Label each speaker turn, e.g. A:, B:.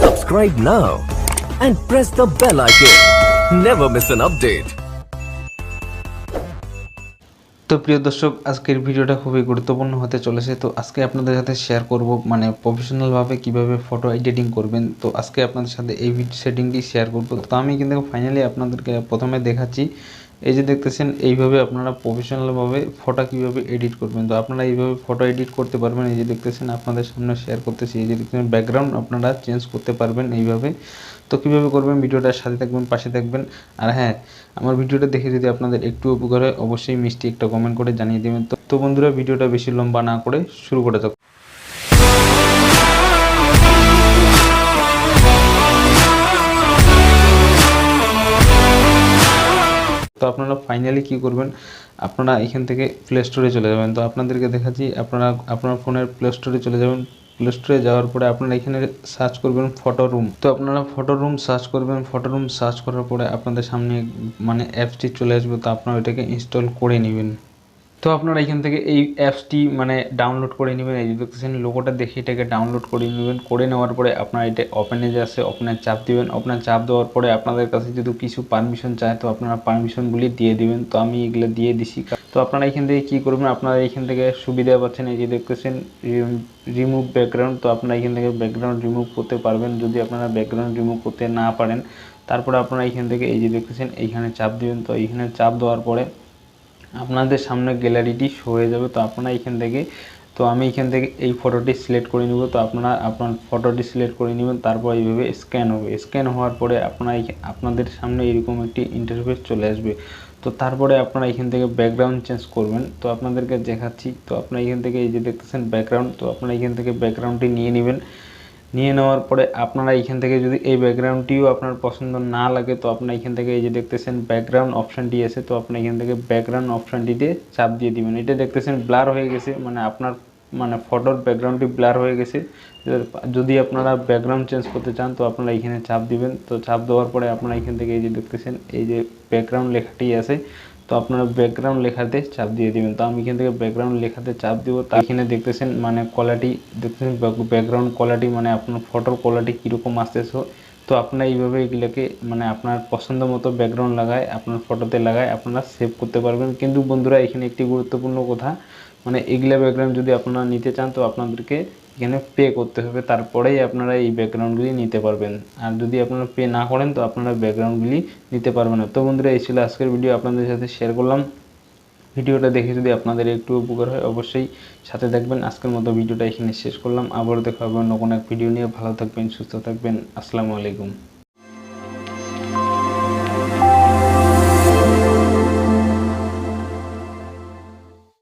A: Subscribe now and press the bell icon. Never miss an update.
B: তো প্রিয় দর্শক, আজকের ভিডিওটা খুবই গুরুত্বপূর্ণ হতে চলেছে। তো আজকে আপনাদের সাথে শেয়ার করব মানে প্রফেশনালভাবে কিভাবে ফটো এডিটিং করবেন। তো আজকে আপনাদের সাথে এই সেটিংটি শেয়ার করব। তো আমি কিন্তু ফাইনালি আপনাদেরকে প্রথমে দেখাচ্ছি। এই যে দেখতেছেন, এইভাবে আপনারা প্রফেশনালভাবে ফটো কিভাবে এডিট করবেন। তো আপনারা এইভাবে ফটো এডিট করতে পারবেন। এই যে দেখতেছেন, আপনাদের সামনে শেয়ার করতেছি। এই যে দেখতেছেন, ব্যাকগ্রাউন্ড আপনারা চেঞ্জ করতে পারবেন এইভাবে। তো কীভাবে করবেন, ভিডিওটার সাথে থাকবেন, পাশে থাকবেন। আর হ্যাঁ, আমার ভিডিওটা দেখে যদি আপনাদের একটু উপকার হয়, অবশ্যই মিষ্টি একটা কমেন্ট করে জানিয়ে দেবেন। তো বন্ধুরা, ভিডিওটা বেশি লম্বা না করে শুরু করে যাক। তো আপনারা ফাইনালি কি করবেন, আপনারা এখান থেকে প্লে স্টোরে চলে যাবেন। তো আপনাদেরকে দেখাচ্ছি, আপনারা আপনার ফোনের প্লে স্টোরে চলে যাবেন। প্লে স্টোরে যাওয়ার পরে আপনারা এখানে সার্চ করবেন ফটো রুম। তো আপনারা ফটো রুম সার্চ করবেন। ফটো রুম সার্চ করার পরে আপনাদের সামনে মানে অ্যাপসটি চলে আসবে। তো আপনারা ওইটাকে ইনস্টল করে নেবেন। তো আপনারা এখান থেকে এই অ্যাপসটি মানে ডাউনলোড করে নেবেন। এই যে দেখতেছেন, লোগোটা দেখে এটাকে ডাউনলোড করে নেবেন। করে নেওয়ার পরে আপনারা এটা ওপেনে যে আছে, ওপেনে চাপ দিবেন। ওপেনে চাপ দেওয়ার পরে আপনাদের কাছে যদি কিছু পারমিশন চায়, তো আপনারা পারমিশনগুলি দিয়ে দিবেন। তো আমি এগুলো দিয়ে দিছি। তো আপনারা এখান থেকে কী করবেন, আপনারা এখান থেকে সুবিধা পাচ্ছেন। এই যে দেখতেছেন, রিমুভ ব্যাকগ্রাউন্ড। তো আপনারা এখান থেকে ব্যাকগ্রাউন্ড রিমুভ করতে পারবেন। যদি আপনারা ব্যাকগ্রাউন্ড রিমুভ করতে না পারেন, তারপরে আপনারা এখান থেকে এই যে দেখতেছেন, এইখানে চাপ দিবেন। তো এইখানে চাপ দেওয়ার পরে আপনাদের সামনে গ্যালারিটি শো হয়ে যাবে। তো আপনারা এখান থেকে, তো আমি এখান থেকে এই ফটোটি সিলেক্ট করে নেব। তো আপনারা আপনার ফটোটি সিলেক্ট করে নেবেন। তারপর এইভাবে স্ক্যান হবে। স্ক্যান হওয়ার পরে আপনাদের সামনে এরকম একটি ইন্টারফেস চলে আসবে। তো তারপরে আপনারা এখান থেকে ব্যাকগ্রাউন্ড চেঞ্জ করবেন। তো আপনাদেরকে দেখাচ্ছি। তো আপনারা এখান থেকে এই যে দেখতেছেন ব্যাকগ্রাউন্ড, তো আপনারা এখান থেকে ব্যাকগ্রাউন্ডটি নিয়ে নেবেন। নিয়ে নেওয়ার পরে আপনারা এখান থেকে যদি এই ব্যাকগ্রাউন্ডটিও আপনার পছন্দ না লাগে, তো আপনারা এখান থেকে এই যে দেখতেছেন ব্যাকগ্রাউন্ড অপশানটি আছে। তো আপনি এখান থেকে ব্যাকগ্রাউন্ড অপশানটিতে চাপ দিয়ে দিবেন। এটা দেখতেছেন ব্লার হয়ে গেছে, মানে আপনার মানে ফটোর ব্যাকগ্রাউন্ডটি ব্লার হয়ে গেছে। যদি আপনারা ব্যাকগ্রাউন্ড চেঞ্জ করতে চান, তো আপনারা এখানে চাপ দিবেন। তো চাপ দেওয়ার পরে আপনারা এখান থেকে এই যে দেখতেছেন, এই যে ব্যাকগ্রাউন্ড লেখাটি আছে, তো আপনারা ব্যাকগ্রাউন্ড লেখাতে চাপ দিয়ে দিবেন। তো আমি এখান থেকে ব্যাকগ্রাউন্ড লেখাতে চাপ দিব। তা এখানে দেখতেছেন মানে কোয়ালিটি দেখতেছেন, ব্যাকগ্রাউন্ড কোয়ালিটি মানে আপনার ফটোর কোয়ালিটি কীরকম আসতেছে। তো আপনারা এইভাবে এগুলোকে মানে আপনার পছন্দ মতো ব্যাকগ্রাউন্ড লাগায় আপনার ফটোতে লাগায় আপনারা সেভ করতে পারবেন। কিন্তু বন্ধুরা, এখানে একটি গুরুত্বপূর্ণ কথা, মানে এগুলা ব্যাকগ্রাউন্ড যদি আপনারা নিতে চান, তো আপনাদেরকে এখানে পে করতে হবে। তারপরেই আপনারা এই ব্যাকগ্রাউন্ডগুলি নিতে পারবেন। আর যদি আপনারা পে না করেন, তো আপনারা ব্যাকগ্রাউন্ডগুলি নিতে পারবেন না। তো বন্ধুরা, এই ছিল আজকের ভিডিও, আপনাদের সাথে শেয়ার করলাম। ভিডিওটা দেখে যদি আপনাদের একটু উপকার হয়, অবশ্যই সাথে থাকবেন। আজকের মতো ভিডিওটা এখানে শেষ করলাম। আবারও দেখা হবে অন্য কোনো এক ভিডিও নিয়ে। ভালো থাকবেন, সুস্থ থাকবেন। আসসালামু আলাইকুম।